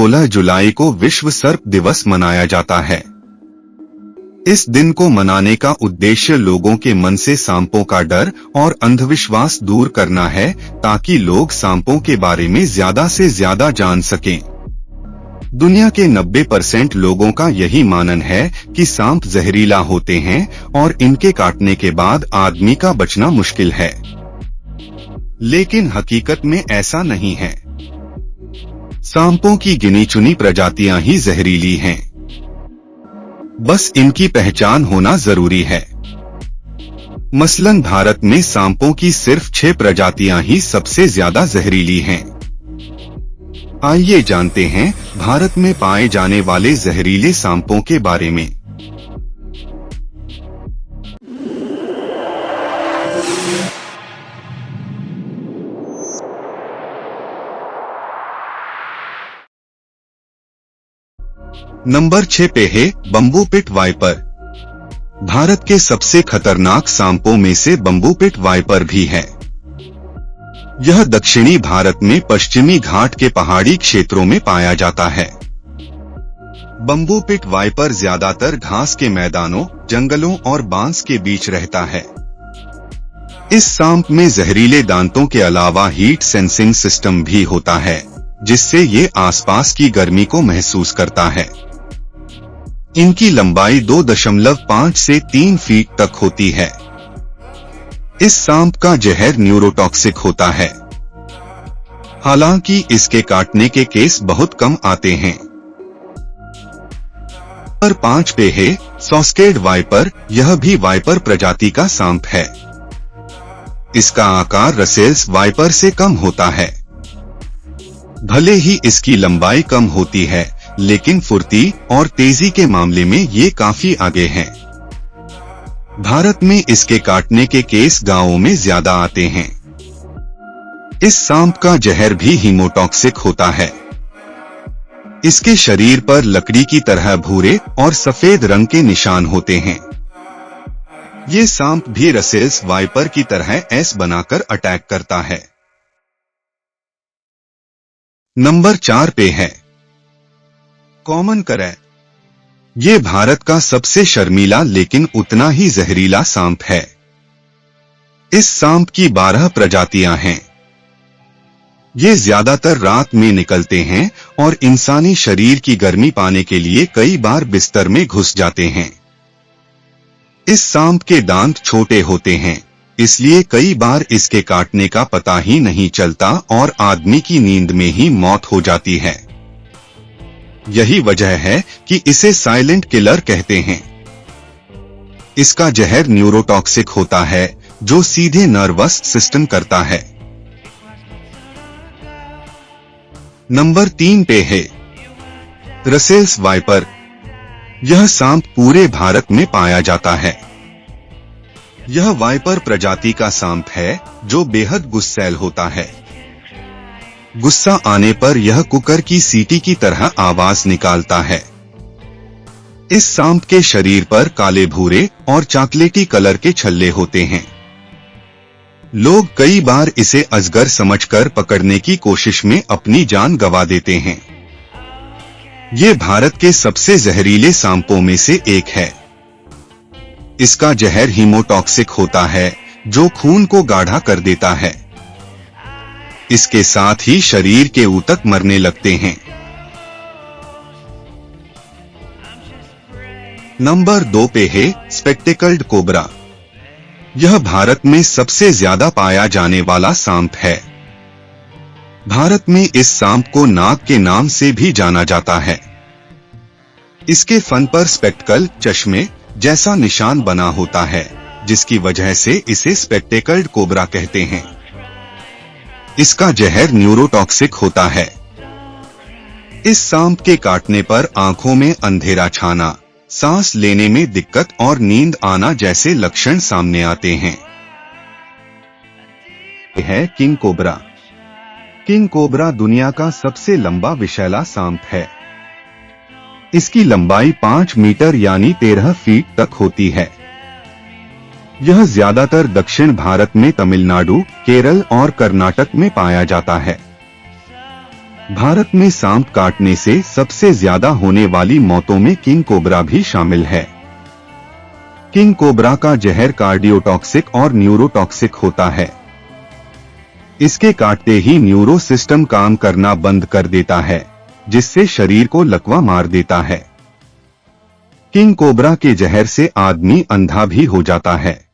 16 जुलाई को विश्व सर्प दिवस मनाया जाता है। इस दिन को मनाने का उद्देश्य लोगों के मन से सांपों का डर और अंधविश्वास दूर करना है, ताकि लोग सांपों के बारे में ज्यादा से ज्यादा जान सकें। दुनिया के 90% लोगों का यही मानन है कि सांप जहरीला होते हैं और इनके काटने के बाद आदमी का बचना मुश्किल है। लेकिन हकीकत में ऐसा नहीं है। सांपों की गिनी चुनी प्रजातियां ही जहरीली हैं। बस इनकी पहचान होना जरूरी है। मसलन भारत में सांपों की सिर्फ 6 प्रजातियां ही सबसे ज्यादा जहरीली हैं। आइए जानते हैं भारत में पाए जाने वाले जहरीले सांपों के बारे में। नंबर 6 पे है बम्बू पिट वाइपर। भारत के सबसे खतरनाक सांपों में से बम्बू पिट वाइपर भी है। यह दक्षिणी भारत में पश्चिमी घाट के पहाड़ी क्षेत्रों में पाया जाता है। बम्बू पिट वाइपर ज्यादातर घास के मैदानों, जंगलों और बांस के बीच रहता है। इस सांप में जहरीले दांतों के अलावा हीट सेंसिंग सिस्टम भी होता है, जिससे ये आसपास की गर्मी को महसूस करता है। इनकी लंबाई 2.5 से 3 फीट तक होती है। इस सांप का जहर न्यूरोटॉक्सिक होता है। हालांकि इसके काटने के केस बहुत कम आते हैं। नंबर 5 पे है सॉस्केड वाइपर। यह भी वाइपर प्रजाति का सांप है। इसका आकार रसेल्स वाइपर से कम होता है। भले ही इसकी लंबाई कम होती है, लेकिन फुर्ती और तेजी के मामले में ये काफी आगे हैं। भारत में इसके काटने के केस गांवों में ज्यादा आते हैं। इस सांप का जहर भी हीमोटॉक्सिक होता है। इसके शरीर पर लकड़ी की तरह भूरे और सफेद रंग के निशान होते हैं। ये सांप भी रसेल्स वाइपर की तरह एस बनाकर अटैक करता है। नंबर 4 पे है कॉमन करैट। ये भारत का सबसे शर्मीला लेकिन उतना ही जहरीला सांप है। इस सांप की 12 प्रजातियां हैं। ये ज्यादातर रात में निकलते हैं और इंसानी शरीर की गर्मी पाने के लिए कई बार बिस्तर में घुस जाते हैं। इस सांप के दांत छोटे होते हैं, इसलिए कई बार इसके काटने का पता ही नहीं चलता और आदमी की नींद में ही मौत हो जाती है। यही वजह है कि इसे साइलेंट किलर कहते हैं। इसका जहर न्यूरोटॉक्सिक होता है, जो सीधे नर्वस सिस्टम करता है। नंबर 3 पे है रसेल्स वाइपर। यह सांप पूरे भारत में पाया जाता है। यह वाइपर प्रजाति का सांप है, जो बेहद गुस्सैल होता है। गुस्सा आने पर यह कुकर की सीटी की तरह आवाज निकालता है। इस सांप के शरीर पर काले भूरे और चॉकलेटी कलर के छल्ले होते हैं। लोग कई बार इसे अजगर समझकर पकड़ने की कोशिश में अपनी जान गंवा देते हैं। ये भारत के सबसे जहरीले सांपों में से एक है। इसका जहर हीमोटॉक्सिक होता है, जो खून को गाढ़ा कर देता है। इसके साथ ही शरीर के ऊतक मरने लगते हैं। नंबर 2 पे है स्पेक्टेकल्ड कोबरा। यह भारत में सबसे ज्यादा पाया जाने वाला सांप है। भारत में इस सांप को नाग के नाम से भी जाना जाता है। इसके फन पर स्पेक्टिकल चश्मे जैसा निशान बना होता है, जिसकी वजह से इसे स्पेक्टेकल्ड कोबरा कहते हैं। इसका जहर न्यूरोटॉक्सिक होता है। इस सांप के काटने पर आंखों में अंधेरा छाना, सांस लेने में दिक्कत और नींद आना जैसे लक्षण सामने आते हैं। यह है किंग कोबरा। किंग कोबरा दुनिया का सबसे लंबा विषैला सांप है। इसकी लंबाई 5 मीटर यानी 13 फीट तक होती है। यह ज्यादातर दक्षिण भारत में तमिलनाडु, केरल और कर्नाटक में पाया जाता है। भारत में सांप काटने से सबसे ज्यादा होने वाली मौतों में किंग कोबरा भी शामिल है। किंग कोबरा का जहर कार्डियोटॉक्सिक और न्यूरोटॉक्सिक होता है। इसके काटते ही न्यूरो सिस्टम काम करना बंद कर देता है, जिससे शरीर को लकवा मार देता है। किंग कोबरा के जहर से आदमी अंधा भी हो जाता है।